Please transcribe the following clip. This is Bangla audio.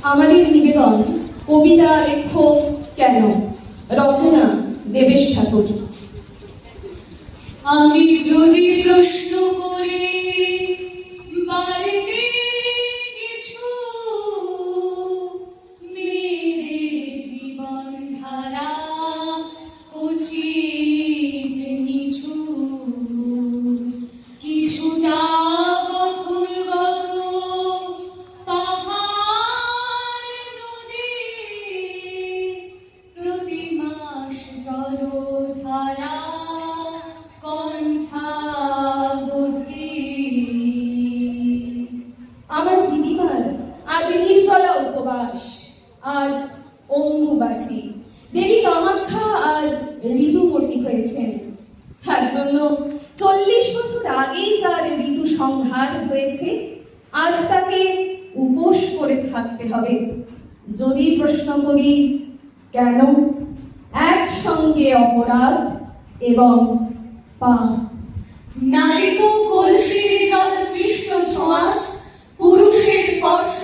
আমাদের নিবেদন কবিতা লেখো কেন, রচনা দেবেশ ঠাকুর। আমি যদি প্রশ্ন করি বাড়িতে কিছু মেয়েদের জীবন ধারা উচিত নিছু, কিছুটা গঠনগত পাহাড় নদী প্রতি মাস জলধারা আমার দিদিমার আজ নির্জলা উপবাস, আজ অম্বুবাচী। দেবী কামাখ্যা আজ ঋতুমতী হয়েছেন। তার জন্য 40 বছর আগেই যার ঋতু সংহার হয়েছে, আজ তাকে উপোস করে থাকতে হবে। যদি প্রশ্ন করি কেন, একসঙ্গে অপরাধ এবং পাপ। নারী তো কলসির জল কৃষ্ণ ছোঁয়াচ, পুরুষের স্পর্শ